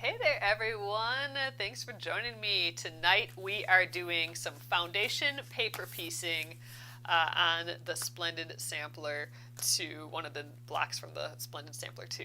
Hey there, everyone. Thanks for joining me. Tonight we are doing some foundation paper piecing on the Splendid Sampler 2, one of the blocks from the Splendid Sampler 2.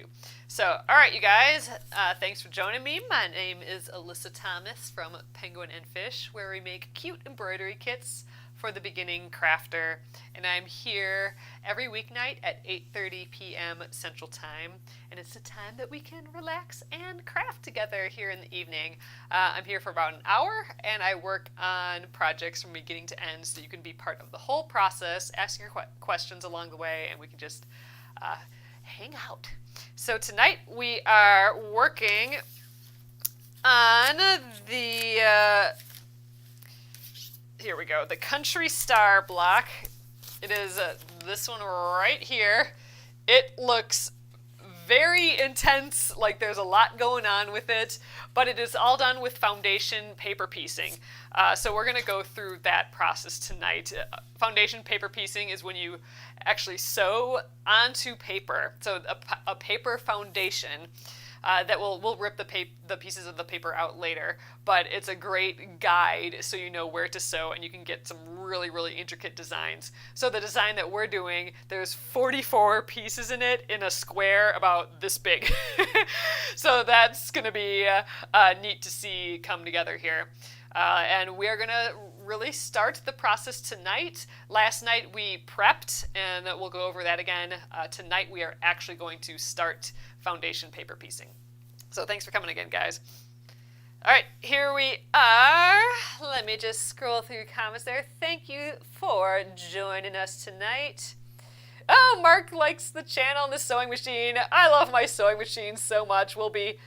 So, all right, you guys, thanks for joining me. My name is Alyssa Thomas from Penguin and Fish, where we make cute embroidery kits for the beginning crafter, and I'm here every weeknight at 8:30 p.m. Central Time, and it's a time that we can relax and craft together here in the evening. I'm here for about an hour, and I work on projects from beginning to end, so you can be part of the whole process, asking your questions along the way, and we can just hang out. So tonight we are working on the here we go, the Country Star block. It is this one right here. It looks very intense, like there's a lot going on with it, but it is all done with foundation paper piecing. So we're going to go through that process tonight. Foundation paper piecing is when you actually sew onto paper. So a paper foundation. That we'll rip the pieces of the paper out later, but it's a great guide so you know where to sew and you can get some really, really intricate designs. So the design that we're doing, there's 44 pieces in it in a square about this big. So that's going to be neat to see come together here. And we're going to really start the process tonight. Last night we prepped, and we'll go over that again. Tonight we are actually going to start foundation paper piecing. So thanks for coming again, guys. All right, here we are. Let me just scroll through comments there. Thank you for joining us tonight. Oh, Mark likes the channel and the sewing machine. I love my sewing machine so much. We'll be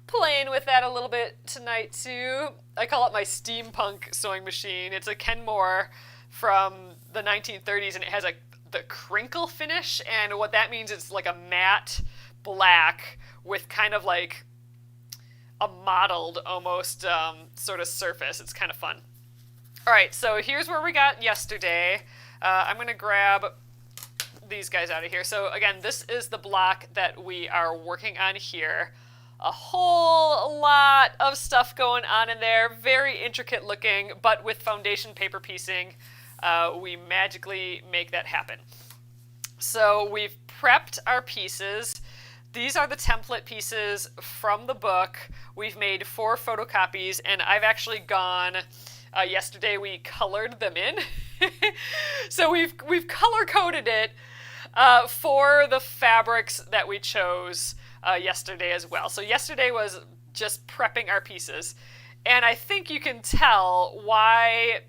playing with that a little bit tonight too. I call it my steampunk sewing machine. It's a Kenmore from the 1930s, and it has the crinkle finish, and what that means is like a matte black with kind of like a mottled almost sort of surface. It's kind of fun. All right, so here's where we got yesterday. I'm going to grab these guys out of here. So again, this is the block that we are working on here. A whole lot of stuff going on in there, very intricate looking, but with foundation paper piecing, we magically make that happen. So we've prepped our pieces. These are the template pieces from the book. We've made 4 photocopies, and I've actually gone, yesterday we colored them in. So we've color-coded it for the fabrics that we chose yesterday as well. So yesterday was just prepping our pieces, and I think you can tell why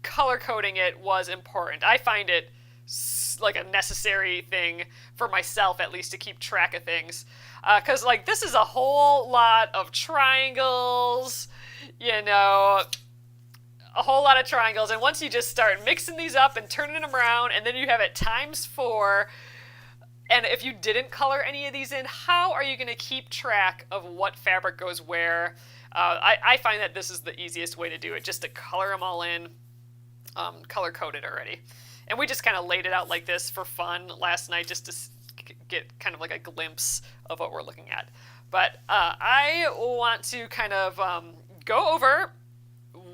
color coding it was important. I find it like a necessary thing for myself, at least, to keep track of things, because like this is a whole lot of triangles, you know, a whole lot of triangles, and once you just start mixing these up and turning them around, and then you have it times 4. And if you didn't color any of these in, how are you going to keep track of what fabric goes where? I find that this is the easiest way to do it, just to color them all in, color-coded already. And we just kind of laid it out like this for fun last night, just to get kind of like a glimpse of what we're looking at. But I want to kind of go over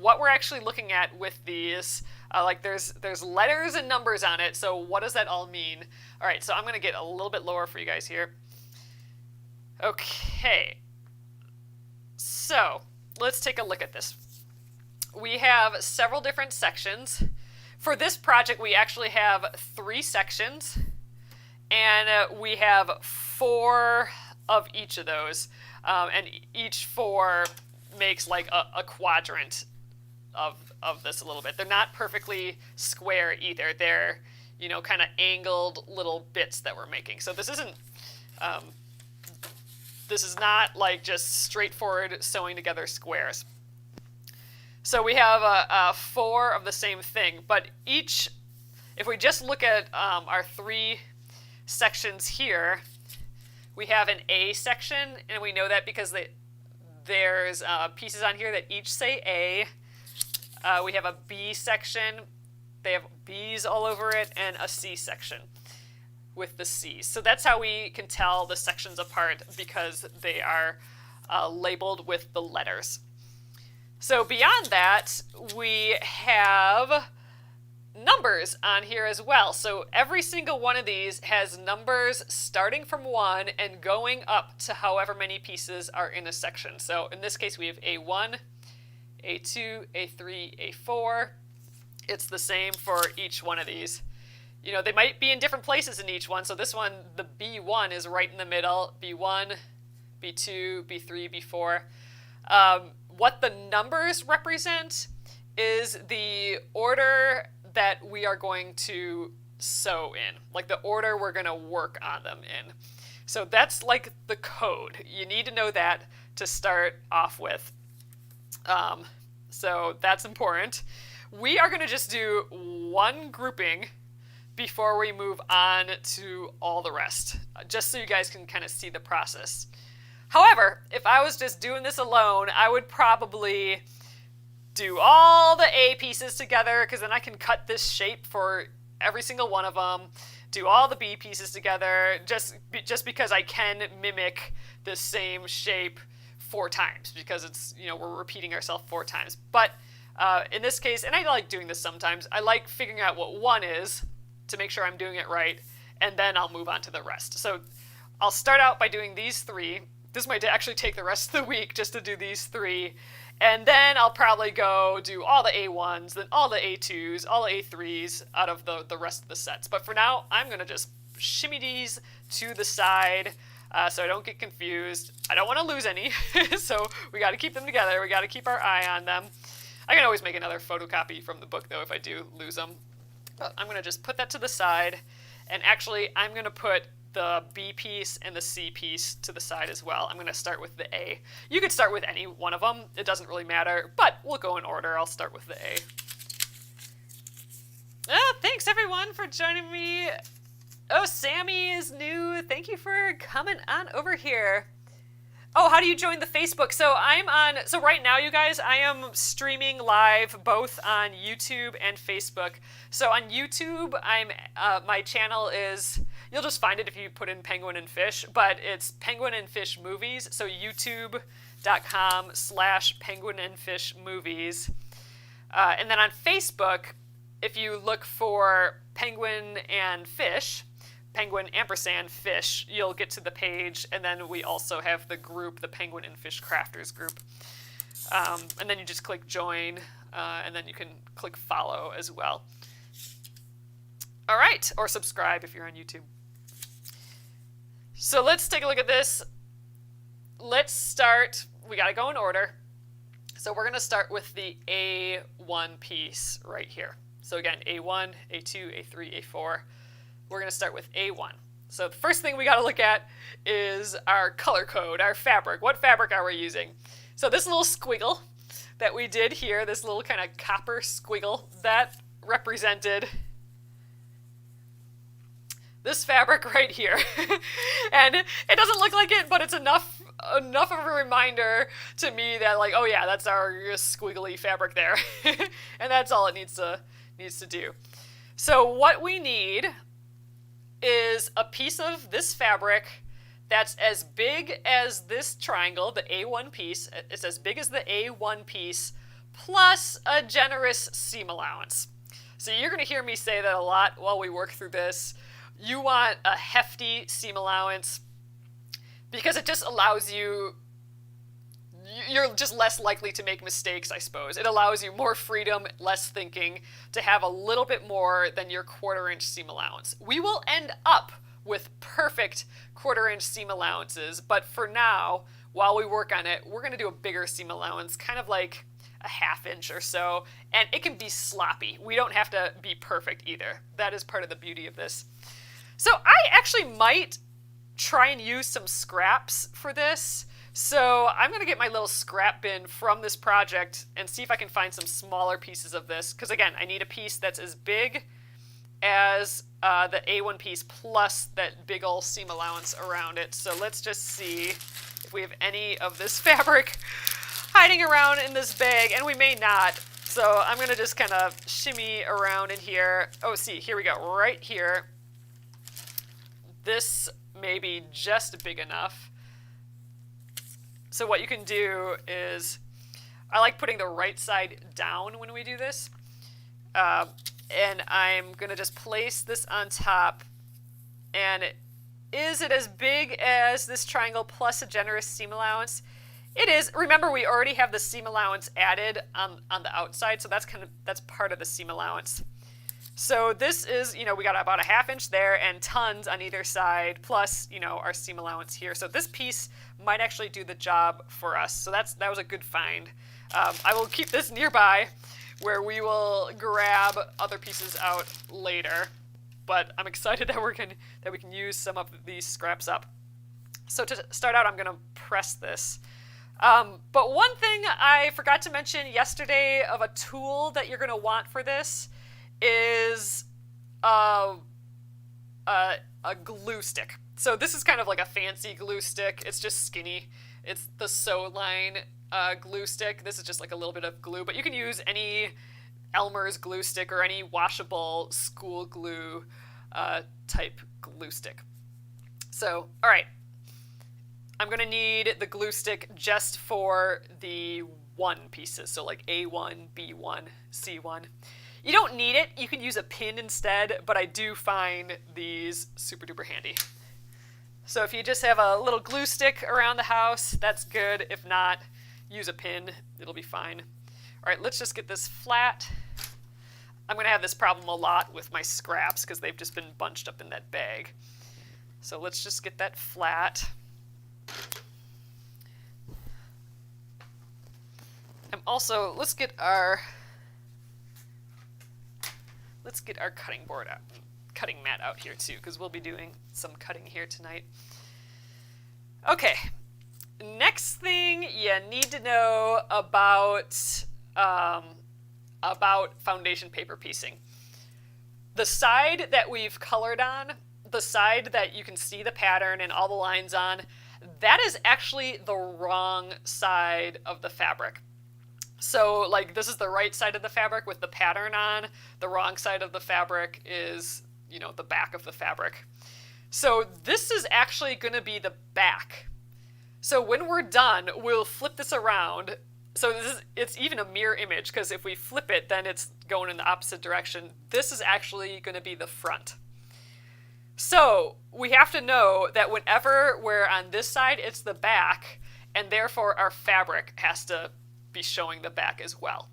what we're actually looking at with these. Like there's letters and numbers on it, so what does that all mean? All right, so I'm going to get a little bit lower for you guys here. Okay, so let's take a look at this. We have several different sections. For this project, we actually have 3 sections, and we have 4 of each of those, and each 4 makes like a quadrant of this a little bit. They're not perfectly square either. They're, you know, kind of angled little bits that we're making. So this isn't, this is not like just straightforward sewing together squares. So we have 4 of the same thing, but each, if we just look at our 3 sections here, we have an A section, and we know that because there's pieces on here that each say A. We have a B section, they have B's all over it, and a C section with the C's. So that's how we can tell the sections apart, because they are labeled with the letters. So beyond that, we have numbers on here as well. So every single one of these has numbers starting from 1 and going up to however many pieces are in a section. So in this case, we have A1, A2, A3, A4. It's the same for each one of these. You know, they might be in different places in each one. So this one, the B1 is right in the middle. B1, B2, B3, B4. What the numbers represent is the order that we are going to sew in, like the order we're going to work on them in. So that's like the code. You need to know that to start off with. So that's important. We are going to just do one grouping before we move on to all the rest, just so you guys can kind of see the process. However, if I was just doing this alone, I would probably do all the A pieces together, because then I can cut this shape for every single one of them. Do all the B pieces together, just because I can mimic the same shape 4 times, because it's, you know, we're repeating ourselves 4 times. But in this case, and I like doing this sometimes, I like figuring out what 1 is to make sure I'm doing it right, and then I'll move on to the rest. So I'll start out by doing these 3. This might actually take the rest of the week just to do these 3. And then I'll probably go do all the A1s, then all the A2s, all the A3s out of the rest of the sets. But for now, I'm going to just shimmy these to the side so I don't get confused. I don't want to lose any, so we got to keep them together. We got to keep our eye on them. I can always make another photocopy from the book, though, if I do lose them. But I'm going to just put that to the side. And actually, I'm going to put the B piece and the C piece to the side as well. I'm going to start with the A. You could start with any one of them. It doesn't really matter, but we'll go in order. I'll start with the A. Thanks, everyone, for joining me. Oh, Sammy is new. Thank you for coming on over here. Oh, how do you join the Facebook? So right now, you guys, I am streaming live both on YouTube and Facebook. So on YouTube, my channel is, you'll just find it if you put in Penguin and Fish, but it's Penguin and Fish Movies. So youtube.com/Penguin and Fish Movies. And then on Facebook, if you look for Penguin and Fish, Penguin & Fish, you'll get to the page, and then we also have the group, the Penguin and Fish Crafters group. And then you just click join, and then you can click follow as well. All right, or subscribe if you're on YouTube. So let's take a look at this. Let's start, we gotta go in order. So we're gonna start with the A1 piece right here. So again, A1, A2, A3, A4. We're going to start with A1. So the first thing we got to look at is our color code, our fabric. What fabric are we using? So this little squiggle that we did here, this little kind of copper squiggle, that represented this fabric right here. And it doesn't look like it, but it's enough of a reminder to me that, like, oh yeah, that's our squiggly fabric there. And that's all it needs to do. So what we need is a piece of this fabric that's as big as this triangle, the A1 piece. It's as big as the A1 piece, plus a generous seam allowance. So you're going to hear me say that a lot while we work through this. You want a hefty seam allowance because it just allows you, you're just less likely to make mistakes, I suppose. It allows you more freedom, less thinking, to have a little bit more than your 1/4 inch seam allowance. We will end up with perfect 1/4 inch seam allowances, but for now, while we work on it, we're going to do a bigger seam allowance, kind of like a 1/2 inch or so, and it can be sloppy. We don't have to be perfect either. That is part of the beauty of this. So I actually might try and use some scraps for this. So I'm going to get my little scrap bin from this project and see if I can find some smaller pieces of this. Because again, I need a piece that's as big as the A1 piece plus that big ol' seam allowance around it. So let's just see if we have any of this fabric hiding around in this bag. And we may not. So I'm going to just kind of shimmy around in here. Oh, see, here we go. Right here. This may be just big enough. So what you can do is, I like putting the right side down when we do this. And I'm going to just place this on top. And is it as big as this triangle plus a generous seam allowance? It is. Remember, we already have the seam allowance added on the outside, so that's part of the seam allowance. So this is, we got about a 1/2 inch there and tons on either side, plus, our seam allowance here. So this piece might actually do the job for us. So that was a good find. I will keep this nearby where we will grab other pieces out later. But I'm excited that we can use some of these scraps up. So to start out, I'm going to press this. But one thing I forgot to mention yesterday of a tool that you're going to want for this is a glue stick. So this is kind of like a fancy glue stick. It's just skinny. It's the Sew Line glue stick. This is just like a little bit of glue, but you can use any Elmer's glue stick or any washable school glue type glue stick. So, all right. I'm going to need the glue stick just for the 1 pieces, so like A1, B1, C1. You don't need it. You can use a pin instead, but I do find these super duper handy. So if you just have a little glue stick around the house, that's good. If not, use a pin. It'll be fine. All right, let's just get this flat. I'm going to have this problem a lot with my scraps because they've just been bunched up in that bag. So let's just get that flat. And also, let's get our cutting mat out here too, because we'll be doing some cutting here tonight. Okay, next thing you need to know about foundation paper piecing. The side that we've colored on, the side that you can see the pattern and all the lines on, that is actually the wrong side of the fabric. So like this is the right side of the fabric with the pattern on. The wrong side of the fabric is, the back of the fabric. So this is actually going to be the back. So when we're done, we'll flip this around. So it's even a mirror image, because if we flip it, then it's going in the opposite direction. This is actually going to be the front. So we have to know that whenever we're on this side, it's the back, and therefore our fabric has to be showing the back as well.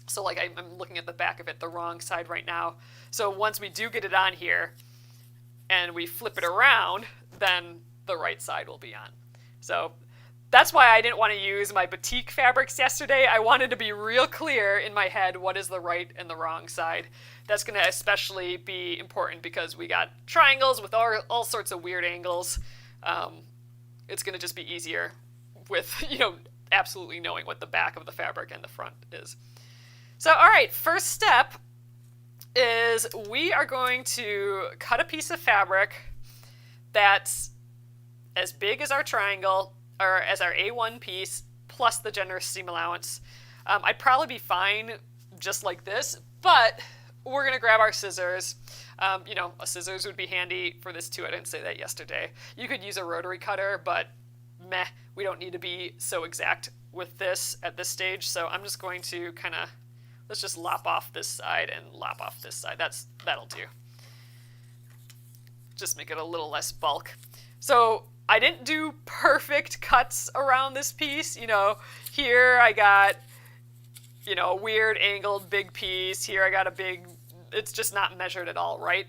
So like I'm looking at the back of it, the wrong side right now. So once we do get it on here and we flip it around, then the right side will be on. So that's why I didn't want to use my batik fabrics yesterday. I wanted to be real clear in my head what is the right and the wrong side. That's going to especially be important because we got triangles with all sorts of weird angles. It's going to just be easier with, absolutely knowing what the back of the fabric and the front is. So, all right, first step is we are going to cut a piece of fabric that's as big as our triangle, or as our A1 piece, plus the generous seam allowance. I'd probably be fine just like this, but we're going to grab our scissors. A scissors would be handy for this too. I didn't say that yesterday. You could use a rotary cutter, but meh, we don't need to be so exact with this at this stage. So I'm just going to let's just lop off this side and lop off this side. That'll do. Just make it a little less bulk. So I didn't do perfect cuts around this piece. Here I got, a weird angled big piece. Here I got it's just not measured at all, right?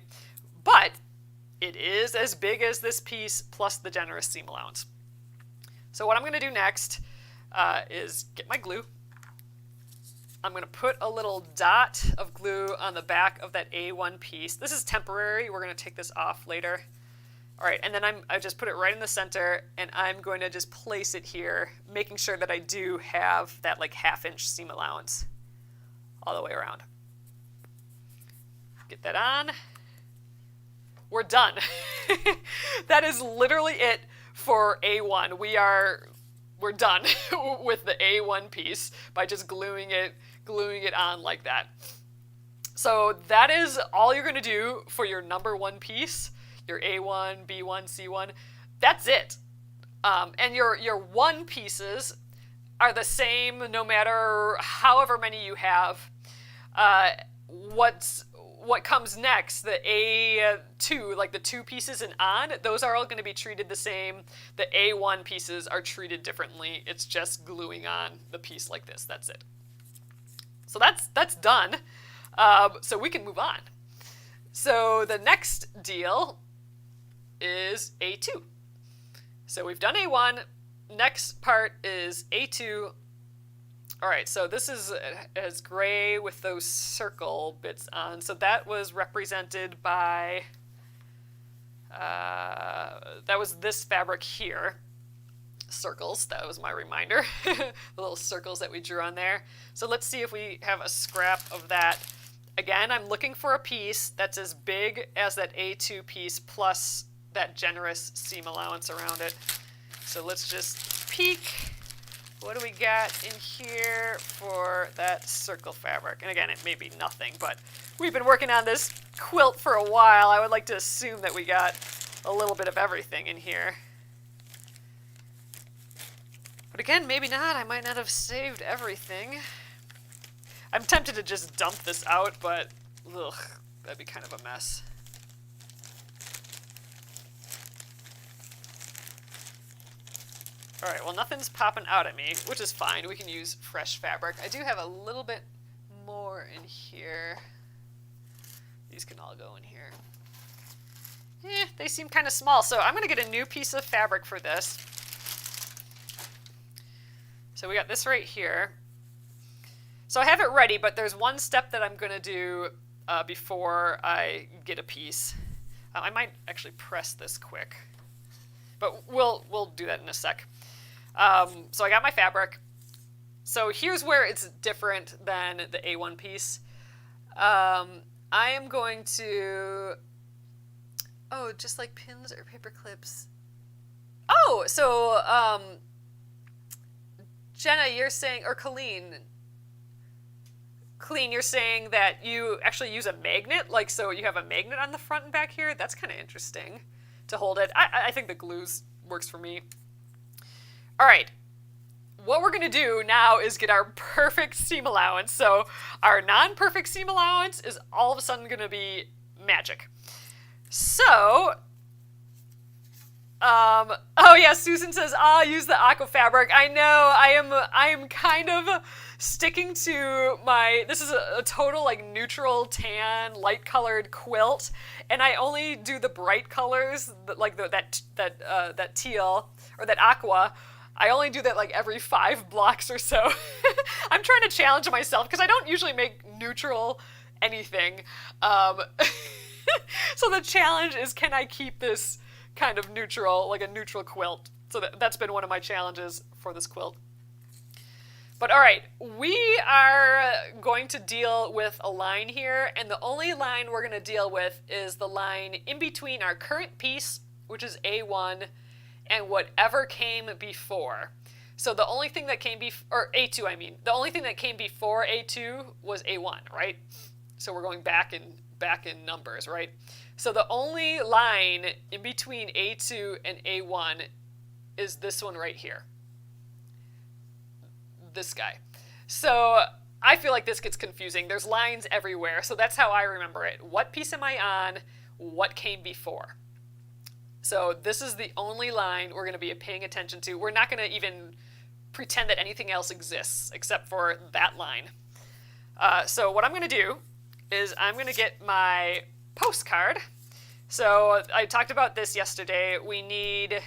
But it is as big as this piece plus the generous seam allowance. So what I'm going to do next is get my glue. I'm going to put a little dot of glue on the back of that A1 piece. This is temporary. We're going to take this off later. All right, and then I just put it right in the center, and I'm going to just place it here, making sure that I do have that like 1/2 inch seam allowance all the way around. Get that on. We're done. That is literally it for A1. We're done with the A1 piece by just gluing it on like that. So that is all you're going to do for your number 1 piece. Your A1, B1, C1, that's it. And your one pieces are the same no matter however many you have. What comes next, the A2, like the 2 pieces and on, those are all going to be treated the same. The A1 pieces are treated differently. It's just gluing on the piece like this. That's it. So that's done. So we can move on. So the next deal is A2. So we've done A1. Next part is A2. All right, so this is gray with those circle bits on. So that was represented by, that was this fabric here. Circles, that was my reminder. The little circles that we drew on there. So let's see if we have a scrap of that. Again, I'm looking for a piece that's as big as that A2 piece plus that generous seam allowance around it. So let's just peek. What do we got in here for that circle fabric? And again, it may be nothing, but we've been working on this quilt for a while. I would like to assume that we got a little bit of everything in here. But again, maybe not. I might not have saved everything. I'm tempted to just dump this out, but ugh, that'd be kind of a mess. All right, well, nothing's popping out at me, which is fine. We can use fresh fabric. I do have a little bit more in here. These can all go in here. They seem kind of small, so I'm going to get a new piece of fabric for this. So we got this right here. So I have it ready, but there's one step that I'm going to do before I get a piece. I might actually press this quick, but we'll do that in a sec. So I got my fabric. So here's where it's different than the A1 piece. I am going to, just like pins or paper clips. Oh, so Jenna, you're saying, or Colleen, you're saying that you actually use a magnet, like so you have a magnet on the front and back here. That's kind of interesting to hold it. I think the glues works for me. All right, what we're gonna do now is get our perfect seam allowance. So our non-perfect seam allowance is all of a sudden gonna be magic. So, oh yeah, Susan says, I'll use the aqua fabric. I know, I am kind of sticking to my, this is a total like neutral tan, light colored quilt, and I only do the bright colors, like that teal or that aqua. I only do that like every 5 blocks or so. I'm trying to challenge myself because I don't usually make neutral anything. So the challenge is, can I keep this kind of neutral, like a neutral quilt? So that's been one of my challenges for this quilt. But all right, we are going to deal with a line here, and the only line we're going to deal with is the line in between our current piece, which is A1, and whatever came before. So the only thing that came or A2, I mean, the only thing that came before A2 was A1, right? So we're going back in numbers, right? So the only line in between A2 and A1 is this one right here. This guy. So I feel like this gets confusing. There's lines everywhere, so that's how I remember it. What piece am I on? What came before? So this is the only line we're going to be paying attention to. We're not going to even pretend that anything else exists except for that line. So what I'm going to do is I'm going to get my postcard. So I talked about this yesterday. We need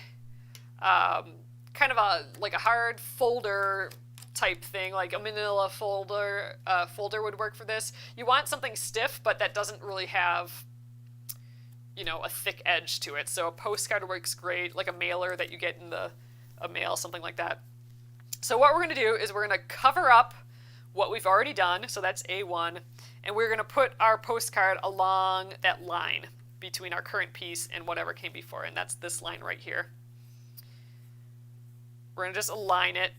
kind of a hard folder type thing, like a manila folder would work for this. You want something stiff, but that doesn't really have, a thick edge to it. So a postcard works great, like a mailer that you get in a mail, something like that. So what we're going to do is we're going to cover up what we've already done, so that's A1, and we're going to put our postcard along that line between our current piece and whatever came before, and that's this line right here. We're going to just align it,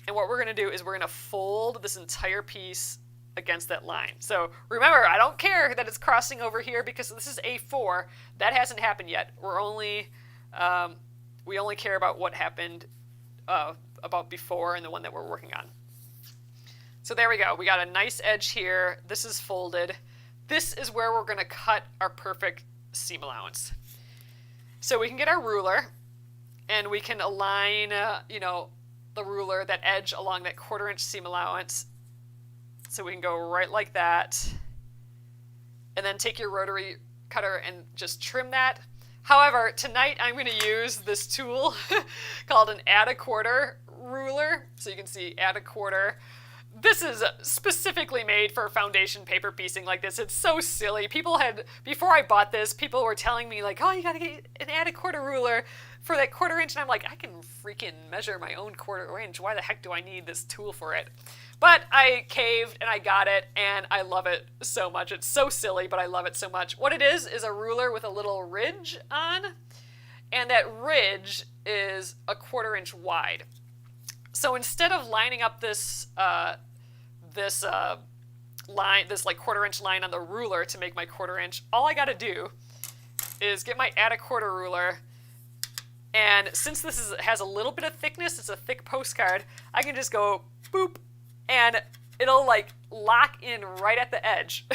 and what we're going to do is we're going to fold this entire piece against that line. So remember, I don't care that it's crossing over here because this is A4. That hasn't happened yet. We're only, We only care about what happened about before and the one that we're working on. So there we go. We got a nice edge here. This is folded. This is where we're going to cut our perfect seam allowance. So we can get our ruler and we can align, the ruler, that edge along that 1/4 inch seam allowance. So we can go right like that. And then take your rotary cutter and just trim that. However, tonight I'm going to use this tool called an add a quarter ruler. So you can see add a quarter. This is specifically made for foundation paper piecing like this. It's so silly. Before I bought this, people were telling me like, oh, you got to get an add a quarter ruler for that 1/4 inch. And I'm like, I can freaking measure my own 1/4 inch. Why the heck do I need this tool for it? But I caved and I got it and I love it so much. It's so silly, but I love it so much. What it is a ruler with a little ridge on, and that ridge is a 1/4 inch wide. So instead of lining up this line, this like 1/4 inch line on the ruler to make my 1/4 inch, all I got to do is get my add a quarter ruler. And since this has a little bit of thickness, it's a thick postcard, I can just go boop, and it'll like lock in right at the edge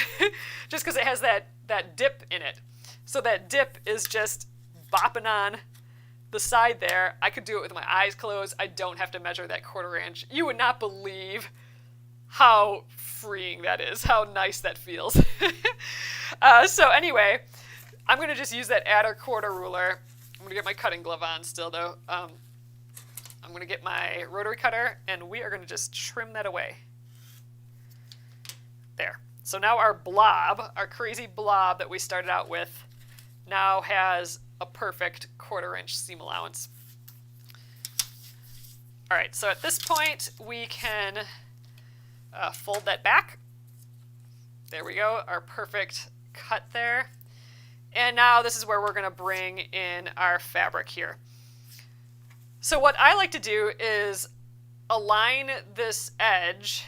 just because it has that dip in it. So that dip is just bopping on the side there. I could do it with my eyes closed. I don't have to measure that 1/4 inch. You would not believe how freeing that is, how nice that feels. So anyway, I'm going to just use that add a quarter ruler. I'm going to get my cutting glove on still though. I'm going to get my rotary cutter and we are going to just trim that away. There. So now our blob, our crazy blob that we started out with, now has a perfect 1/4 inch seam allowance. All right, so at this point we can fold that back. There we go, our perfect cut there. And now this is where we're going to bring in our fabric here. So what I like to do is align this edge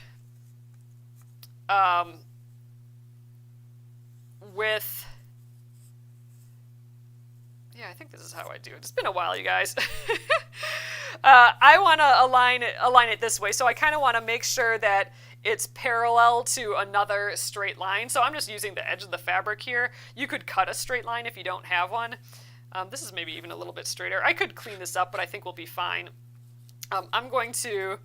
with, I think this is how I do it. It's been a while, you guys. I want to align it this way. So I kind of want to make sure that it's parallel to another straight line. So I'm just using the edge of the fabric here. You could cut a straight line if you don't have one. This is maybe even a little bit straighter. I could clean this up, but I think we'll be fine. I'm going to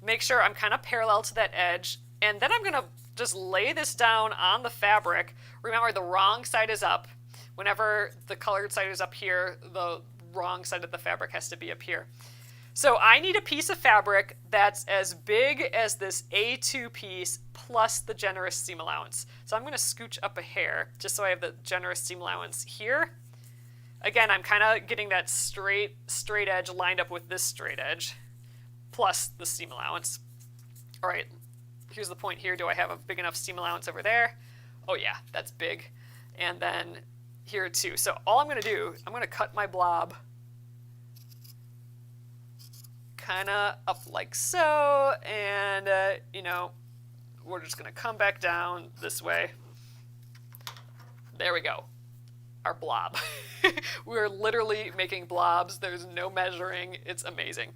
make sure I'm kind of parallel to that edge. And then I'm going to just lay this down on the fabric. Remember, the wrong side is up. Whenever the colored side is up here, the wrong side of the fabric has to be up here. So I need a piece of fabric that's as big as this A2 piece plus the generous seam allowance. So I'm going to scooch up a hair just so I have the generous seam allowance here. Again, I'm kind of getting that straight edge lined up with this straight edge plus the seam allowance. All right, here's the point here. Do I have a big enough seam allowance over there? Oh yeah, that's big. And then here too. So all I'm going to do, I'm going to cut my blob kind of up like so, and we're just going to come back down this way. There we go. Our blob. We're literally making blobs. There's no measuring. It's amazing.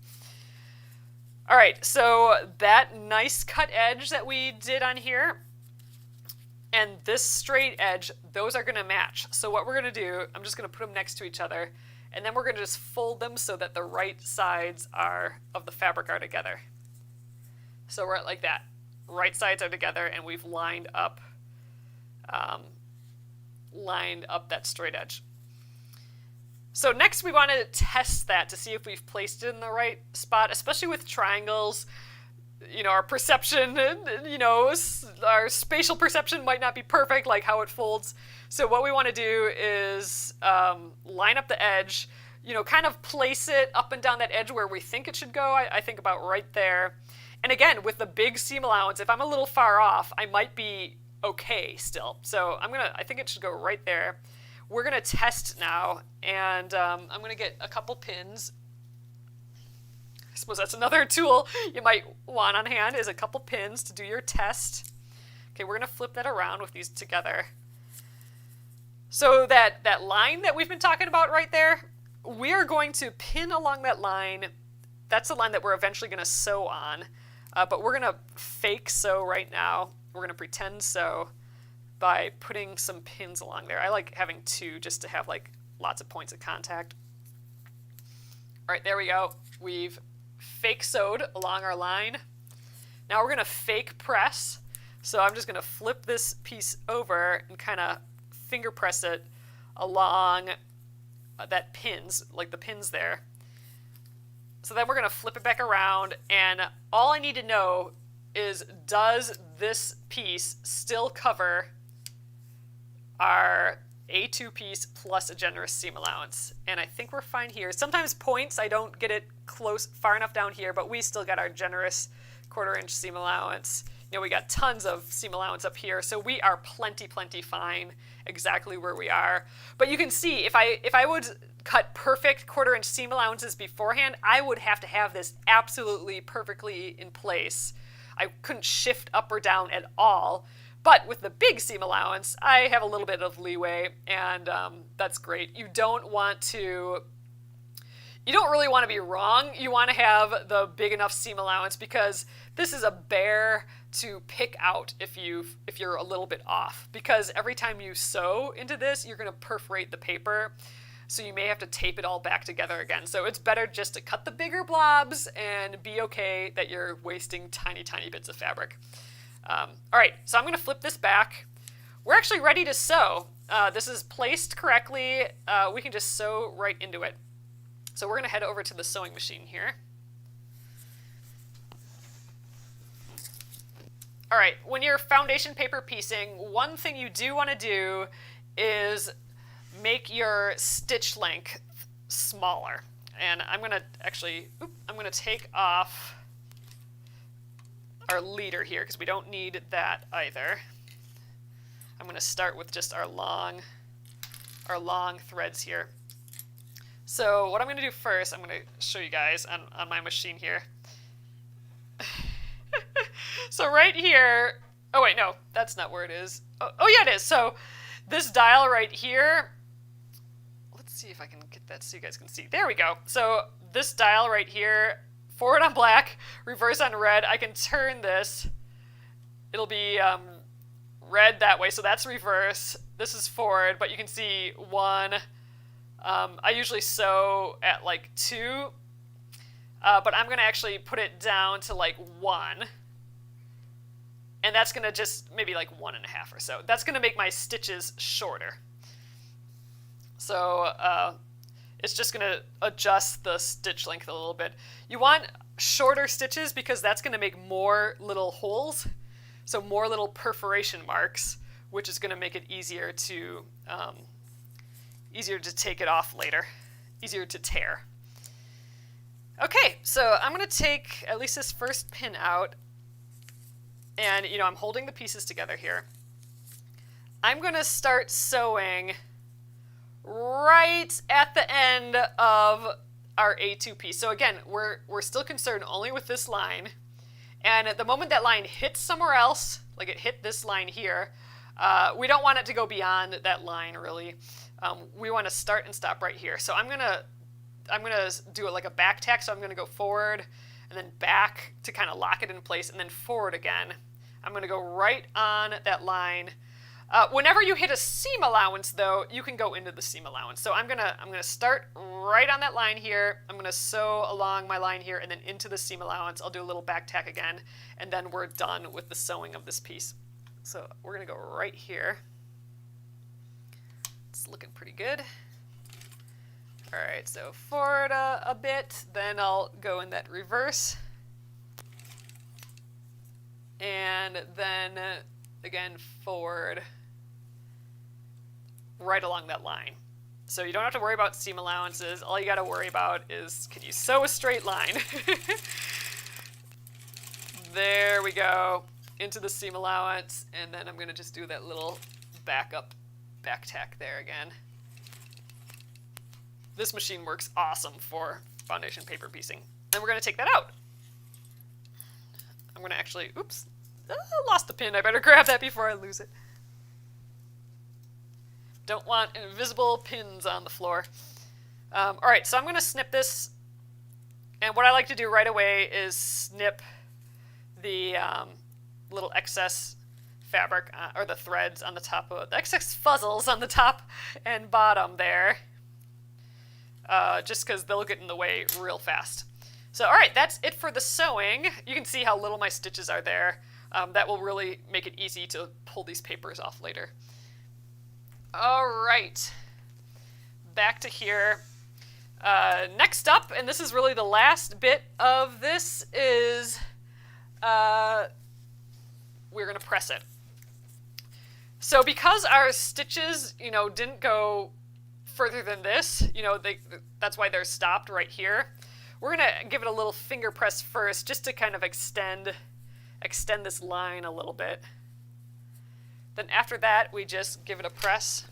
All right, so that nice cut edge that we did on here and this straight edge, those are going to match. So what we're going to do, I'm just going to put them next to each other, and then we're going to just fold them so that the right sides of the fabric are together. So we're like that. Right sides are together, and we've lined up that straight edge. So next we want to test that to see if we've placed it in the right spot, especially with triangles. Our perception, our spatial perception might not be perfect, like how it folds. So what we want to do is line up the edge, kind of place it up and down that edge where we think it should go. I think about right there. And again, with the big seam allowance, if I'm a little far off, I might be okay still. So I think it should go right there. We're gonna test now, and I'm gonna get a couple pins. I suppose that's another tool you might want on hand, is a couple pins to do your test. Okay, we're gonna flip that around with these together. So that line that we've been talking about right there, we are going to pin along that line. That's the line that we're eventually going to sew on, but we're going to fake sew right now. We're going to pretend sew by putting some pins along there. I like having two just to have like lots of points of contact. All right, there we go. We've fake sewed along our line. Now we're going to fake press. So I'm just going to flip this piece over and kind of finger press it along that pins, like the pins there. So then we're going to flip it back around, and all I need to know is, does this piece still cover our A2 piece plus a generous seam allowance? And I think we're fine here. Sometimes points, I don't get it far enough down here, but we still got our generous 1/4 inch seam allowance. You know, we got tons of seam allowance up here, so we are plenty fine exactly where we are. But you can see, if I would cut perfect 1/4 inch seam allowances beforehand, I would have to have this absolutely perfectly in place. I couldn't shift up or down at all. But with the big seam allowance, I have a little bit of leeway, and that's great. You don't really want to be wrong. You want to have the big enough seam allowance, because this is a bear to pick out if you're a little bit off. Because every time you sew into this, you're going to perforate the paper, so you may have to tape it all back together again. So it's better just to cut the bigger blobs and be okay that you're wasting tiny bits of fabric. All right, so I'm going to flip this back. We're actually ready to sew. This is placed correctly. We can just sew right into it. So we're going to head over to the sewing machine here. All right, when you're foundation paper piecing, one thing you do want to do is make your stitch length smaller. And I'm going to take off our leader here, because we don't need that either. I'm going to start with just our long threads here. So what I'm going to do first, I'm going to show you guys on my machine here. So right here, oh wait, no, that's not where it is. Oh yeah, it is. So this dial right here, let's see if I can get that so you guys can see. There we go. So this dial right here, forward on black, reverse on red. I can turn this. It'll be red that way, so that's reverse. This is forward, but you can see 1. I usually sew at like 2, but I'm going to actually put it down to like 1. And that's going to just maybe like 1.5 or so. That's going to make my stitches shorter. So it's just going to adjust the stitch length a little bit. You want shorter stitches because that's going to make more little holes, so more little perforation marks, which is going to make it easier to take it off later, easier to tear. Okay, so I'm going to take at least this first pin out, and I'm holding the pieces together here. I'm going to start sewing right at the end of our A2 piece. So again, we're still concerned only with this line, and at the moment that line hits somewhere else, like it hit this line here, we don't want it to go beyond that line really. We want to start and stop right here. So I'm gonna do it like a back tack. So I'm gonna go forward and then back to kind of lock it in place, and then forward again. I'm gonna go right on that line. Whenever you hit a seam allowance, though, you can go into the seam allowance. So I'm gonna start right on that line here. I'm gonna sew along my line here and then into the seam allowance. I'll do a little back tack again, and then we're done with the sewing of this piece. So we're gonna go right here. It's looking pretty good. All right, so forward a bit, then I'll go in that reverse. And then again forward right along that line. So you don't have to worry about seam allowances. All you got to worry about is, can you sew a straight line? There we go, into the seam allowance, and then I'm going to just do that little back tack there again. This machine works awesome for foundation paper piecing. And we're going to take that out. I'm going to actually, oops, I lost the pin. I better grab that before I lose it. Don't want invisible pins on the floor. All right, so I'm going to snip this, and what I like to do right away is snip the little excess fabric or the threads on the top of the excess fuzzles on the top and bottom there, just because they'll get in the way real fast. So all right, that's it for the sewing. You can see how little my stitches are there. That will really make it easy to pull these papers off later. All right, back to here. Next up, and this is really the last bit of this, is we're going to press it. So because our stitches, didn't go further than this, that's why they're stopped right here. We're going to give it a little finger press first, just to kind of extend this line a little bit. Then after that, we just give it a press.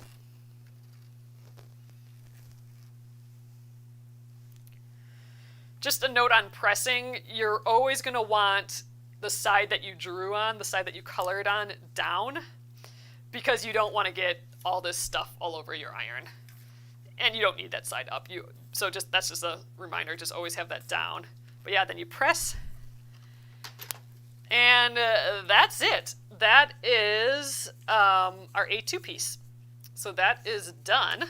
Just a note on pressing, you're always going to want the side that you drew on, the side that you colored on, down, because you don't want to get all this stuff all over your iron. And you don't need that side up. That's just a reminder, just always have that down. But yeah, then you press, and that's it. That is our A2 piece. So that is done.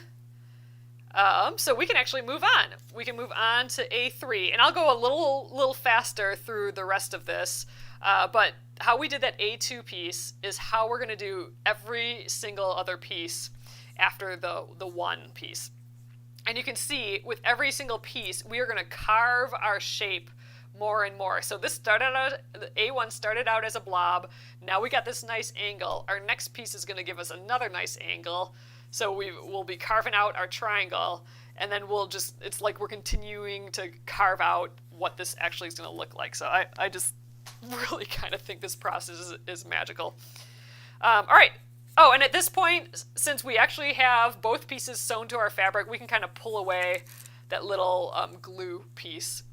So we can actually move on. We can move on to A3, and I'll go a little faster through the rest of this. But how we did that A2 piece is how we're going to do every single other piece after the one piece. And you can see with every single piece, we are going to carve our shape more and more. So this started out, the A1 started out as a blob. Now we got this nice angle. Our next piece is going to give us another nice angle. So we'll be carving out our triangle, and then it's like we're continuing to carve out what this actually is going to look like. So I just really kind of think this process is magical. All right. Oh, and at this point, since we actually have both pieces sewn to our fabric, we can kind of pull away that little glue piece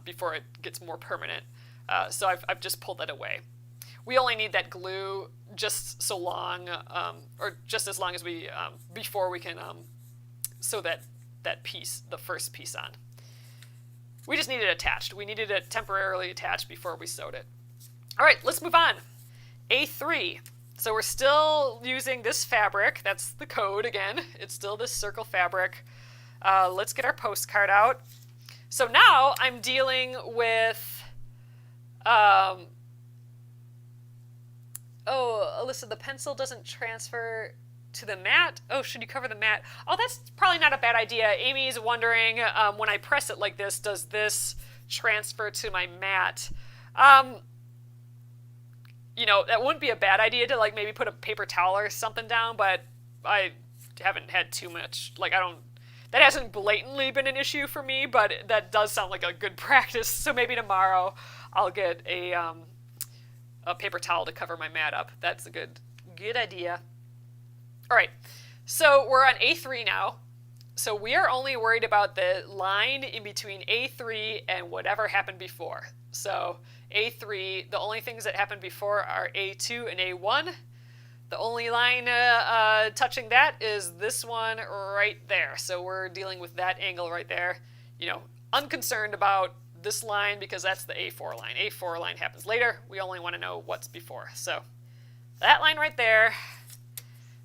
before it gets more permanent. So I've just pulled that away. We only need that glue just so long, or just as long as we, before we can sew that piece, the first piece on. We just need it attached. We needed it temporarily attached before we sewed it. All right, let's move on. A3. So we're still using this fabric. That's the code again. It's still this circle fabric. Let's get our postcard out. So now I'm dealing with, oh, Alyssa, the pencil doesn't transfer to the mat. Oh, should you cover the mat? Oh, that's probably not a bad idea. Amy's wondering, when I press it like this, does this transfer to my mat? That wouldn't be a bad idea to maybe put a paper towel or something down, but I haven't had too much, that hasn't blatantly been an issue for me, but that does sound like a good practice. So maybe tomorrow I'll get a paper towel to cover my mat up. That's a good idea. All right, so we're on A3 now. So we are only worried about the line in between A3 and whatever happened before. So A3, the only things that happened before are A2 and A1. The only line touching that is this one right there. So we're dealing with that angle right there. Unconcerned about this line because that's the A4 line. A4 line happens later. We only want to know what's before. So that line right there.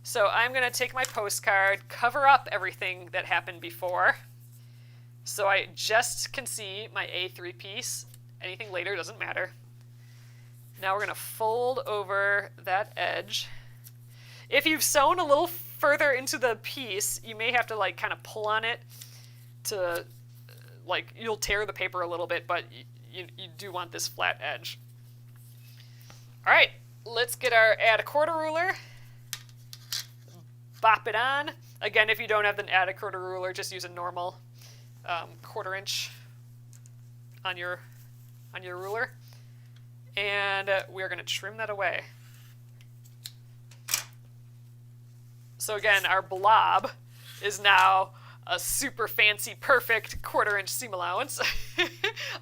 So I'm going to take my postcard, cover up everything that happened before, so I just can see my A3 piece. Anything later doesn't matter. Now we're going to fold over that edge. If you've sewn a little further into the piece, you may have to kind of pull on it to, you'll tear the paper a little bit, but you do want this flat edge. All right, let's get add a quarter ruler. Bop it on. Again, if you don't have an add a quarter ruler, just use a normal 1/4 inch on your ruler, and we're going to trim that away. So again, our blob is now a super fancy, perfect 1/4 inch seam allowance.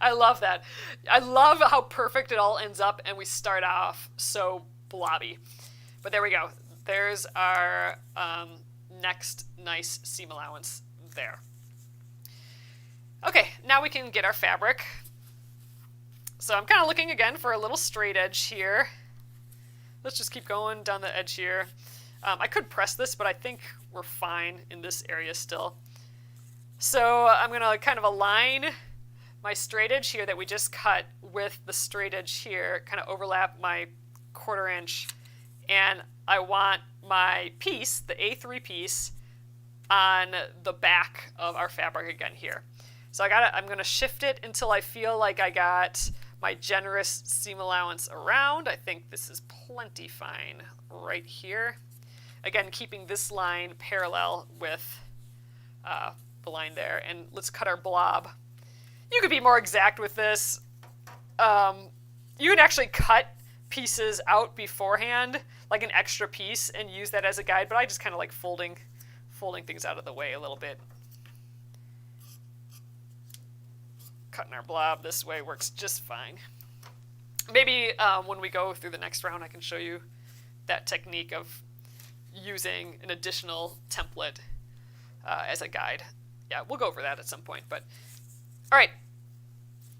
I love that. I love how perfect it all ends up, and we start off so blobby. But there we go. There's our next nice seam allowance there. Okay, now we can get our fabric. So I'm kind of looking again for a little straight edge here. Let's just keep going down the edge here. I could press this, but I think we're fine in this area still. So I'm going to kind of align my straight edge here that we just cut with the straight edge here, kind of overlap my 1/4 inch, and I want my piece, the A3 piece, on the back of our fabric again here. So I'm going to shift it until I feel like I got my generous seam allowance around. I think this is plenty fine right here. Again, keeping this line parallel with the line there. And let's cut our blob. You could be more exact with this. You can actually cut pieces out beforehand, like an extra piece, and use that as a guide, but I just kind of like folding things out of the way a little bit. Cutting our blob this way works just fine. Maybe when we go through the next round, I can show you that technique of using an additional template as a guide. Yeah, we'll go over that at some point. But all right,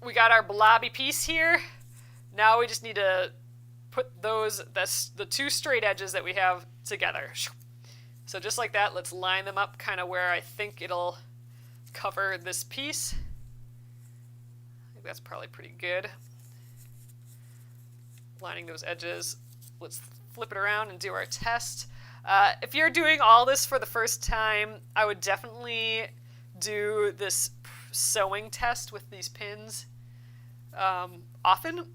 we got our blobby piece here. Now we just need to put the 2 straight edges that we have together. So just like that, let's line them up kind of where I think it'll cover this piece. I think that's probably pretty good. Lining those edges. Let's flip it around and do our test. If you're doing all this for the first time, I would definitely do this sewing test with these pins often.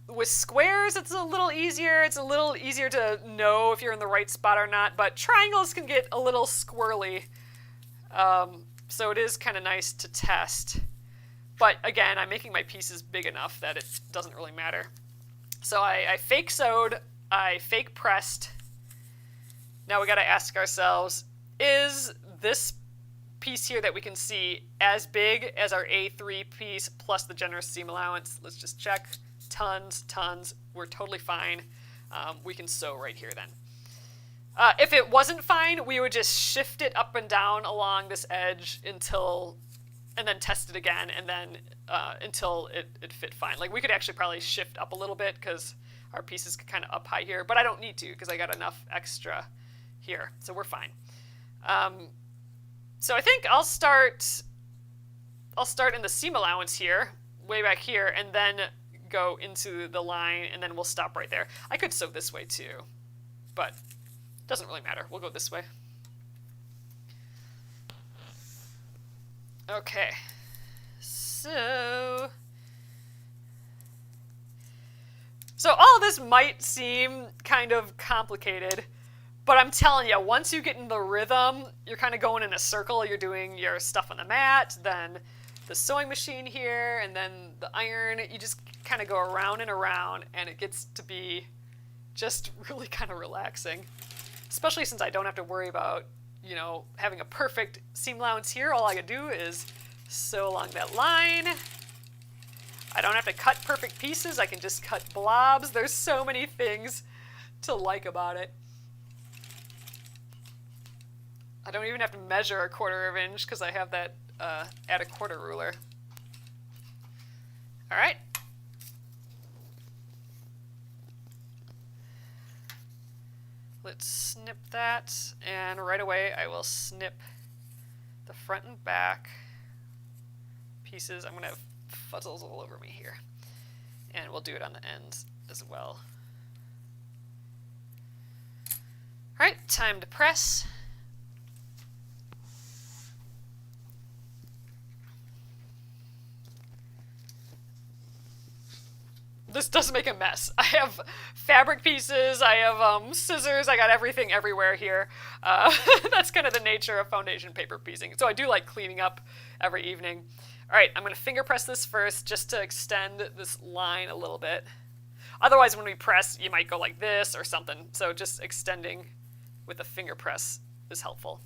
With squares, it's a little easier. It's a little easier to know if you're in the right spot or not, but triangles can get a little squirrely. So it is kind of nice to test. But again, I'm making my pieces big enough that it doesn't really matter. So I fake sewed, I fake pressed. Now we got to ask ourselves, is this piece here that we can see as big as our A3 piece plus the generous seam allowance? Let's just check. Tons. We're totally fine. We can sew right here then. If it wasn't fine, we would just shift it up and down along this edge and then test it again, and then until it fit fine. Like we could actually probably shift up a little bit because our piece is kind of up high here, but I don't need to because I got enough extra here, so we're fine. So I think I'll start in the seam allowance here, way back here, and then go into the line, and then we'll stop right there. I could sew this way too, but it doesn't really matter. We'll go this way. Okay, so all of this might seem kind of complicated, but I'm telling you, once you get in the rhythm, you're kind of going in a circle. You're doing your stuff on the mat, then the sewing machine here, and then the iron. You just kind of go around and around, and it gets to be just really kind of relaxing, especially since I don't have to worry about, you know, having a perfect seam allowance here. All I can do is sew along that line. I don't have to cut perfect pieces. I can just cut blobs. There's so many things to like about it. I don't even have to measure a 1/4 inch because I have that add a 1/4 ruler. All right. Let's snip that, and right away I will snip the front and back pieces. I'm going to have fuzzles all over me here, and we'll do it on the ends as well. All right, time to press. This does make a mess. I have fabric pieces, I have scissors, I got everything everywhere here. That's kind of the nature of foundation paper piecing. So I do like cleaning up every evening. All right, I'm going to finger press this first just to extend this line a little bit. Otherwise, when we press, you might go like this or something. So just extending with a finger press is helpful.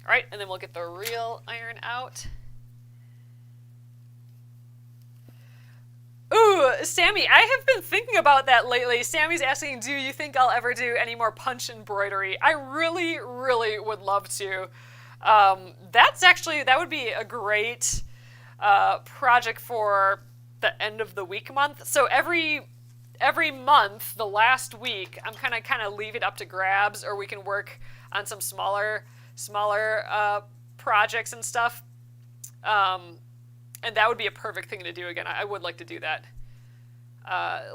All right, and then we'll get the real iron out. Ooh, Sammy, I have been thinking about that lately. Sammy's asking, do you think I'll ever do any more punch embroidery? I really, really would love to. That would be a great project for the end of the week month. So every month, the last week, I'm kind of leave it up to grabs, or we can work on some smaller projects and stuff. And that would be a perfect thing to do again. I would like to do that.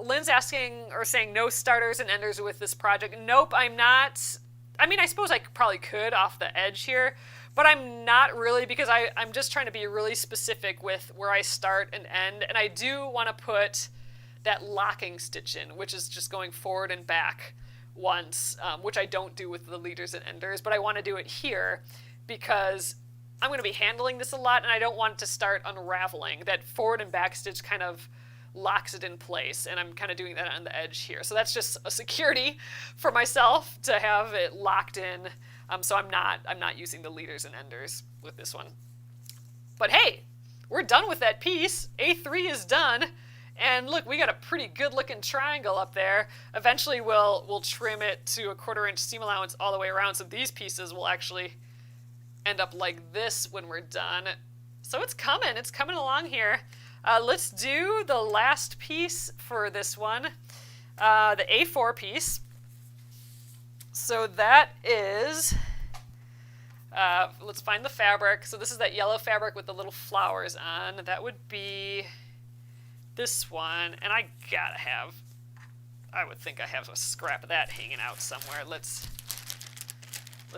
Lynn's asking or saying no starters and enders with this project. Nope, I'm not. I mean, I suppose I probably could off the edge here, but I'm not really, because I'm just trying to be really specific with where I start and end. And I do want to put that locking stitch in, which is just going forward and back once, which I don't do with the leaders and enders, but I want to do it here because I'm going to be handling this a lot, and I don't want it to start unraveling. That forward and back stitch kind of locks it in place, and I'm kind of doing that on the edge here. So that's just a security for myself to have it locked in. So I'm not using the leaders and enders with this one. But hey, we're done with that piece. A3 is done. And look, we got a pretty good looking triangle up there. Eventually we'll trim it to a 1/4 inch seam allowance all the way around, so these pieces will actually end up like this when we're done. So it's coming along here. Let's do the last piece for this one, the A4 piece. So that is, let's find the fabric. So this is that yellow fabric with the little flowers on. That would be this one, and I would think I have a scrap of that hanging out somewhere. Let's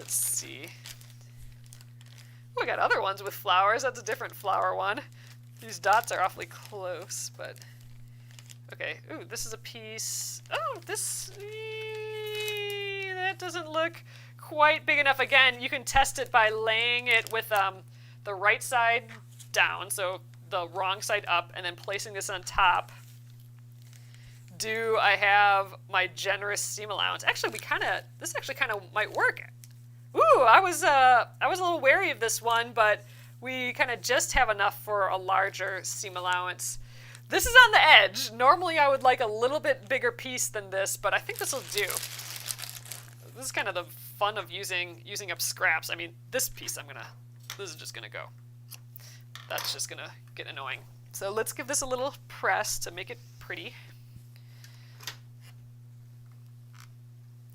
see. Oh, I got other ones with flowers. That's a different flower one. These dots are awfully close, but okay. Ooh, this is a piece. Oh, that doesn't look quite big enough. Again, you can test it by laying it with the right side down, so the wrong side up, and then placing this on top. Do I have my generous seam allowance? Actually, this actually kind of might work. Ooh, I was a little wary of this one, but we kind of just have enough for a larger seam allowance. This is on the edge. Normally I would like a little bit bigger piece than this, but I think this will do. This is kind of the fun of using up scraps. I mean, this piece this is just gonna go. That's just gonna get annoying. So let's give this a little press to make it pretty.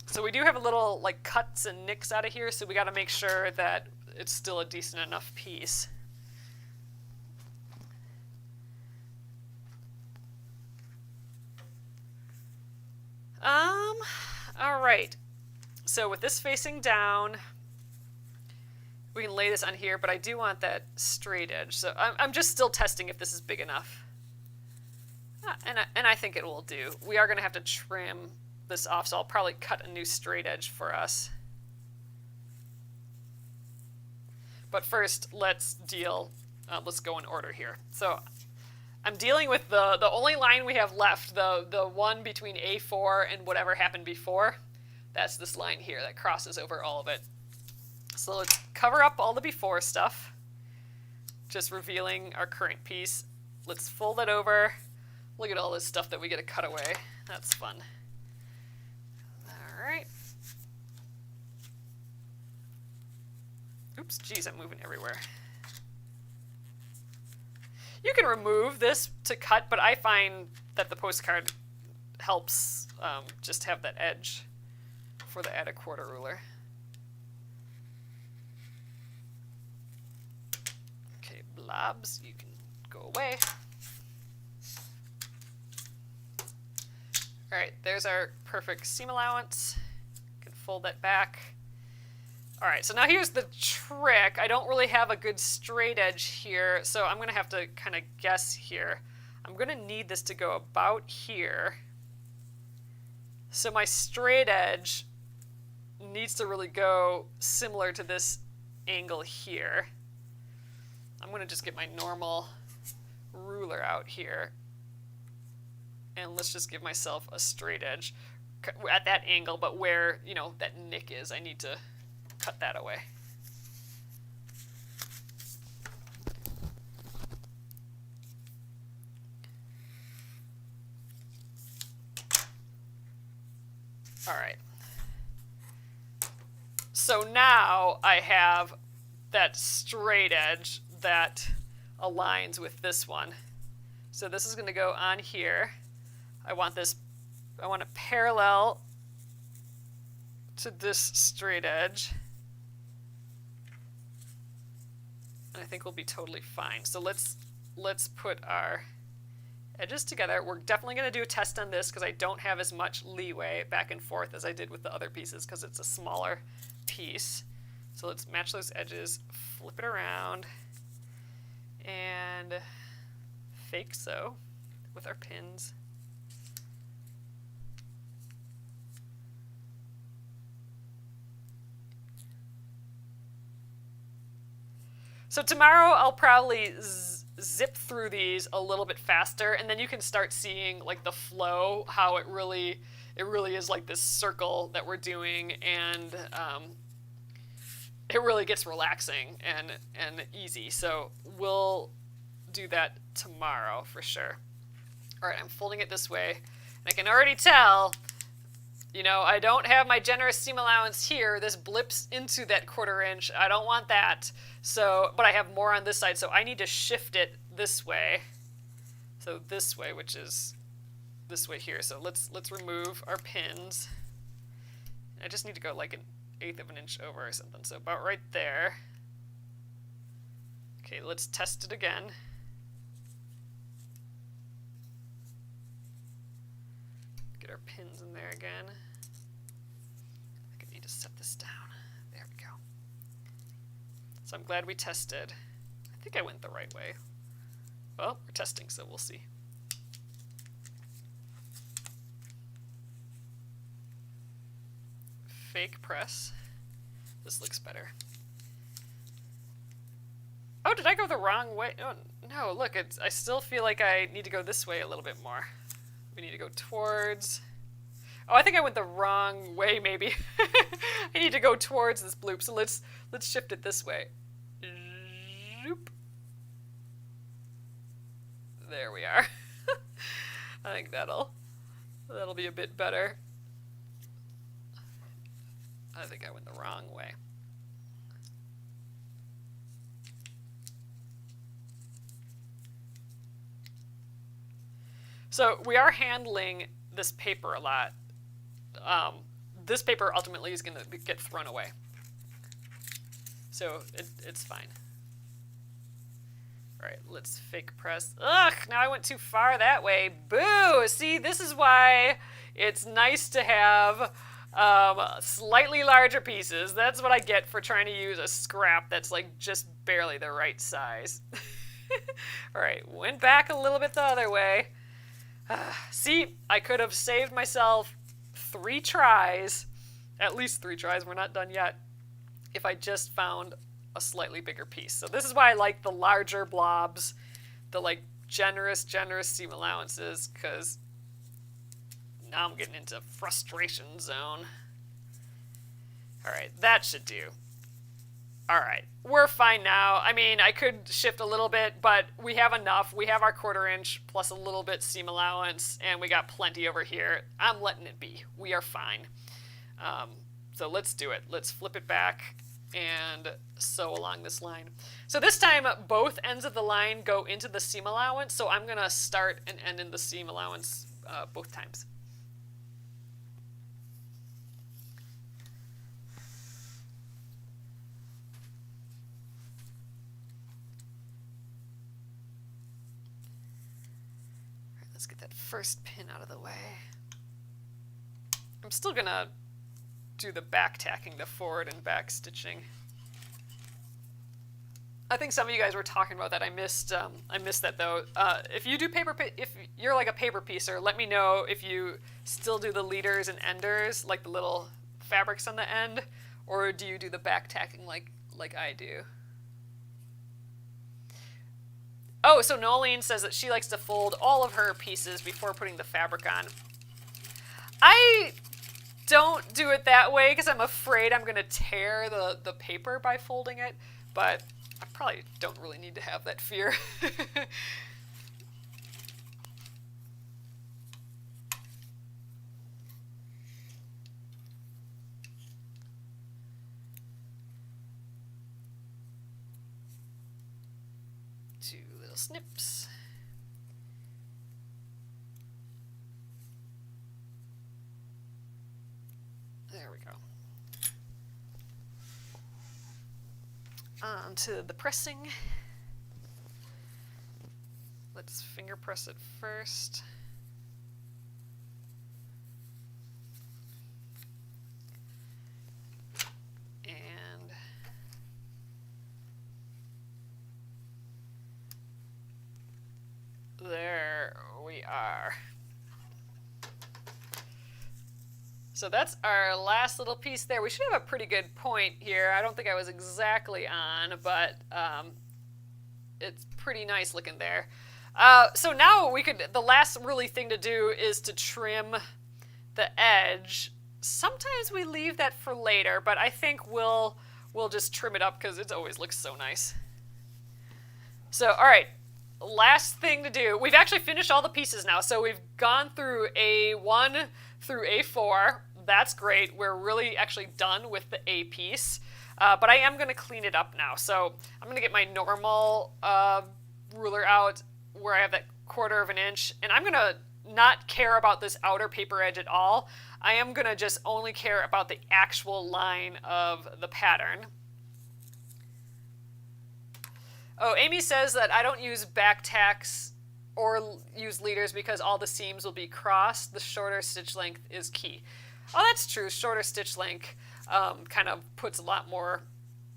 So we do have a little like cuts and nicks out of here, so we got to make sure that it's still a decent enough piece. All right. So with this facing down, we can lay this on here, but I do want that straight edge. So I'm just still testing if this is big enough. And I think it will do. We are going to have to trim this off, so I'll probably cut a new straight edge for us. But first, let's go in order here. So I'm dealing with the only line we have left, the one between A4 and whatever happened before. That's this line here that crosses over all of it. So let's cover up all the before stuff, just revealing our current piece. Let's fold it over. Look at all this stuff that we get to cut away. That's fun. All right. Oops, geez, I'm moving everywhere. You can remove this to cut, but I find that the postcard helps just have that edge for the add a 1/4 ruler. Okay, blobs, you can go away. All right, there's our perfect seam allowance. You can fold that back. All right, so now here's the trick. I don't really have a good straight edge here, so I'm gonna have to kind of guess here. I'm gonna need this to go about here. So my straight edge needs to really go similar to this angle here. I'm gonna just get my normal ruler out here. And let's just give myself a straight edge at that angle, but where, that nick is, I need to cut that away. All right. So now I have that straight edge that aligns with this one. So this is going to go on here. I want it parallel to this straight edge. And I think we'll be totally fine. So let's put our edges together. We're definitely going to do a test on this because I don't have as much leeway back and forth as I did with the other pieces because it's a smaller piece. So let's match those edges, flip it around, and fake sew with our pins. So tomorrow I'll probably zip through these a little bit faster, and then you can start seeing like the flow, how it really is like this circle that we're doing, and it really gets relaxing and easy. So we'll do that tomorrow for sure. All right, I'm folding it this way, and I can already tell, you know, I don't have my generous seam allowance here. This blips into that 1/4 inch. I don't want that. So, but I have more on this side, so I need to shift it this way. So this way, which is this way here. So let's remove our pins. I just need to go like 1/8 of an inch over or something. So about right there. Okay, let's test it again. Get our pins in there again. I think I need to set this down. There we go. So I'm glad we tested. I think I went the right way. Well, we're testing, so we'll see. Fake press. This looks better. Oh, did I go the wrong way? Oh, no, look, I still feel like I need to go this way a little bit more. We need to go towards... Oh, I think I went the wrong way, maybe. I need to go towards this bloop, so let's shift it this way. Zoop. There we are. I think that'll be a bit better. I think I went the wrong way. So we are handling this paper a lot. This paper ultimately is going to get thrown away. So it's fine. All right, let's fake press. Ugh, now I went too far that way. Boo! See, this is why it's nice to have slightly larger pieces. That's what I get for trying to use a scrap that's like just barely the right size. All right, went back a little bit the other way. See, I could have saved myself 3 tries, at least 3 tries, we're not done yet, if I just found a slightly bigger piece. So this is why I like the larger blobs, the like generous seam allowances, because now I'm getting into frustration zone. All right, that should do. All right, we're fine now. I mean, I could shift a little bit, but we have enough. We have our 1/4 inch plus a little bit seam allowance, and we got plenty over here. I'm letting it be. We are fine. So let's do it. Let's flip it back and sew along this line. So this time, both ends of the line go into the seam allowance, so I'm gonna start and end in the seam allowance both times. Let's get that first pin out of the way. I'm still gonna do the back tacking, the forward and back stitching. I think some of you guys were talking about that. I missed that though. If you do if you're like a paper piecer, let me know if you still do the leaders and enders, like the little fabrics on the end, or do you do the back tacking like I do? Oh, so Nolene says that she likes to fold all of her pieces before putting the fabric on. I don't do it that way because I'm afraid I'm going to tear the paper by folding it, but I probably don't really need to have that fear. 2 little snips. There we go. On to the pressing. Let's finger press it first. And there we are. So that's our last little piece there. We should have a pretty good point here. I don't think I was exactly on, but it's pretty nice looking there. So now the last really thing to do is to trim the edge. Sometimes we leave that for later, but I think we'll just trim it up because it always looks so nice. So, all right, last thing to do. We've actually finished all the pieces now. So we've gone through A1 through A4. That's great. We're really actually done with the A piece. But I am going to clean it up now. So I'm going to get my normal ruler out where I have that 1/4 of an inch. And I'm going to not care about this outer paper edge at all. I am going to just only care about the actual line of the pattern. Oh, Amy says that I don't use back tacks or use leaders because all the seams will be crossed. The shorter stitch length is key. Oh, that's true. Shorter stitch length kind of puts a lot more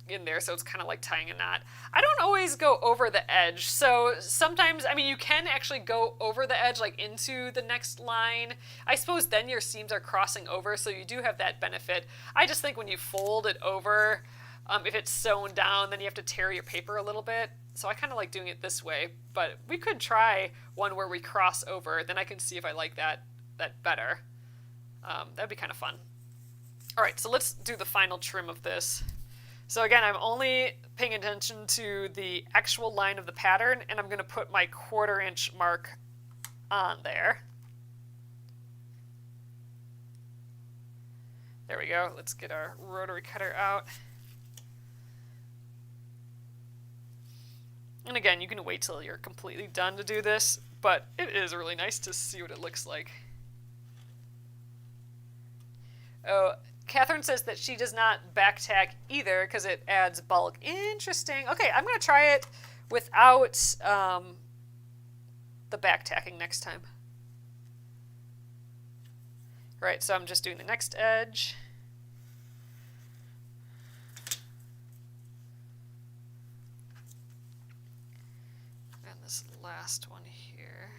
in there, so it's kind of like tying a knot. I don't always go over the edge, so sometimes, I mean, you can actually go over the edge, like into the next line. I suppose then your seams are crossing over, so you do have that benefit. I just think when you fold it over, if it's sewn down, then you have to tear your paper a little bit. So I kind of like doing it this way, but we could try one where we cross over. Then I can see if I like that better. That'd be kind of fun. All right, so let's do the final trim of this. So again, I'm only paying attention to the actual line of the pattern, and I'm going to put my 1/4 inch mark on there. There we go. Let's get our rotary cutter out. And again, you can wait till you're completely done to do this, but it is really nice to see what it looks like. Oh, Catherine says that she does not back tack either because it adds bulk. Interesting. Okay, I'm going to try it without the back tacking next time. All right, so I'm just doing the next edge. And this last one here.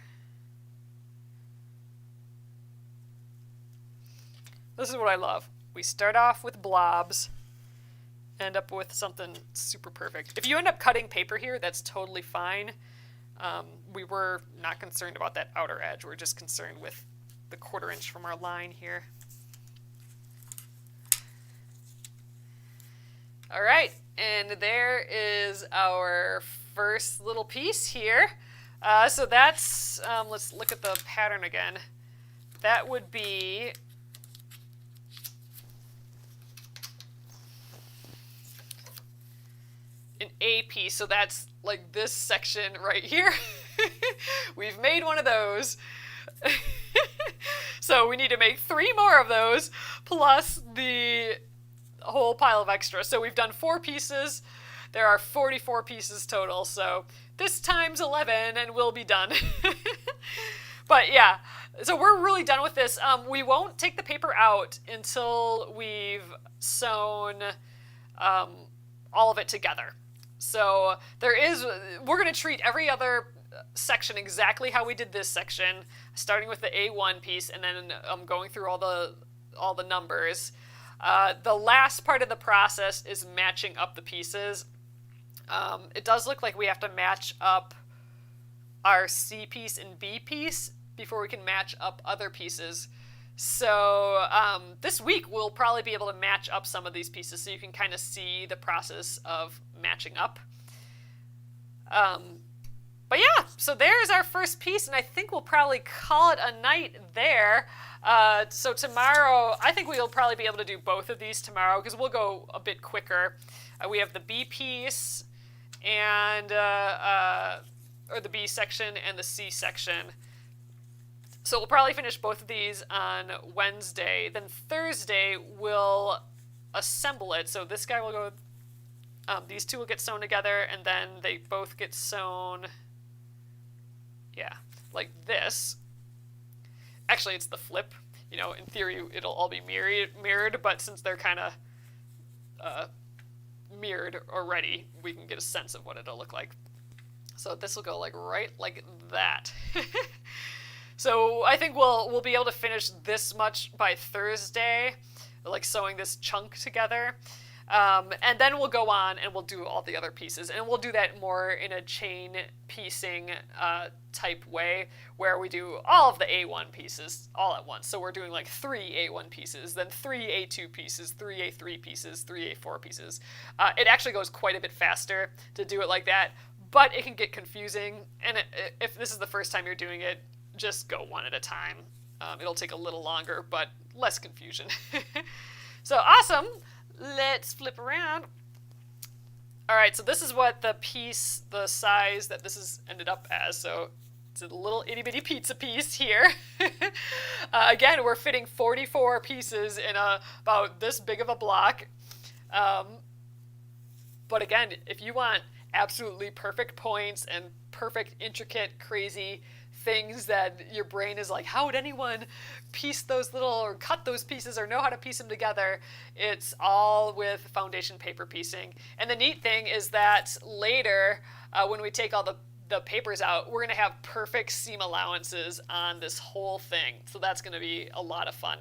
This is what I love. We start off with blobs, end up with something super perfect. If you end up cutting paper here, that's totally fine. We were not concerned about that outer edge. We're just concerned with the 1/4 inch from our line here. All right, and there is our first little piece here. So that's, let's look at the pattern again. That would be an A piece, so that's like this section right here. We've made one of those. So we need to make 3 more of those, plus the whole pile of extra. So we've done 4 pieces. There are 44 pieces total, so this times 11 and we'll be done. But yeah, so we're really done with this. We won't take the paper out until we've sewn all of it together. So we're going to treat every other section exactly how we did this section, starting with the A1 piece and then going through all the numbers. The last part of the process is matching up the pieces. It does look like we have to match up our C piece and B piece before we can match up other pieces. So this week we'll probably be able to match up some of these pieces so you can kind of see the process of matching up. But yeah, so there's our first piece, and I think we'll probably call it a night there. So tomorrow, I think we'll probably be able to do both of these tomorrow because we'll go a bit quicker. We have the B piece and or the B section and the C section. So we'll probably finish both of these on Wednesday. Then Thursday we'll assemble it. So this guy will go, these two will get sewn together, and then they both get sewn, yeah, like this. Actually, it's the flip. You know, in theory, it'll all be mirrored, but since they're kind of mirrored already, we can get a sense of what it'll look like. So this will go like right like that. So I think we'll be able to finish this much by Thursday, like sewing this chunk together. And then we'll go on and we'll do all the other pieces. And we'll do that more in a chain piecing type way, where we do all of the A1 pieces all at once. So we're doing like 3 A1 pieces, then 3 A2 pieces, 3 A3 pieces, 3 A4 pieces. It actually goes quite a bit faster to do it like that, but it can get confusing. And if this is the first time you're doing it, just go one at a time. It'll take a little longer, but less confusion. So awesome. Let's flip around. All right, so this is what the piece, the size that this has ended up as. So it's a little itty bitty pizza piece here. Again, we're fitting 44 pieces in about this big of a block. But again, if you want absolutely perfect points and perfect, intricate, crazy things that your brain is like, how would anyone piece those little, or cut those pieces, or know how to piece them together? It's all with foundation paper piecing. And the neat thing is that later, when we take all the papers out, we're going to have perfect seam allowances on this whole thing. So that's going to be a lot of fun.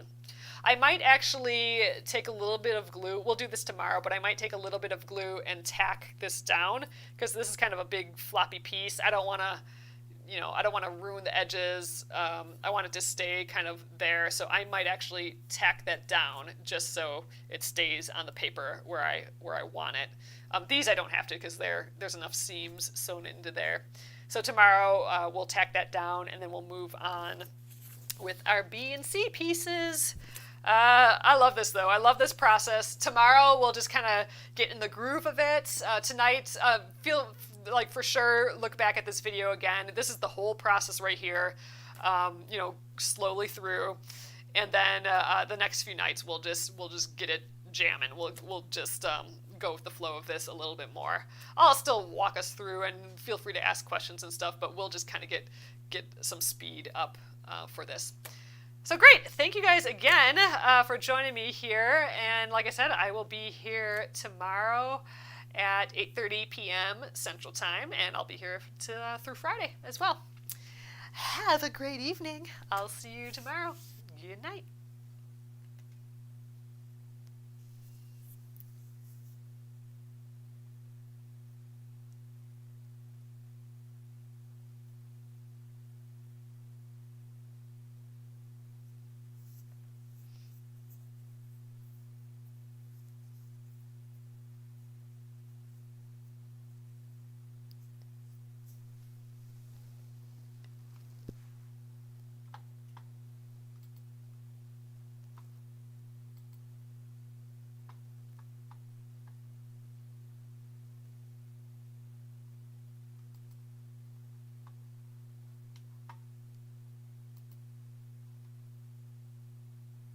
I might actually take a little bit of glue. We'll do this tomorrow, but I might take a little bit of glue and tack this down, because this is kind of a big floppy piece. I don't want to, you know, I don't want to ruin the edges. I want it to stay kind of there. So I might actually tack that down just so it stays on the paper where I want it. These I don't have to, because there's enough seams sewn into there. So tomorrow we'll tack that down, and then we'll move on with our B and C pieces. I love this though. I love this process. Tomorrow we'll just kind of get in the groove of it. Tonight, feel like for sure look back at this video again. This is the whole process right here, you know, slowly through, and then the next few nights we'll just get it jamming. We'll just go with the flow of this a little bit more. I'll still walk us through, and feel free to ask questions and stuff, but we'll just kind of get some speed up for this. So great, thank you guys again for joining me here, and like I said, I will be here tomorrow at 8:30 p.m. Central Time, and I'll be here through Friday as well. Have a great evening. I'll see you tomorrow. Good night.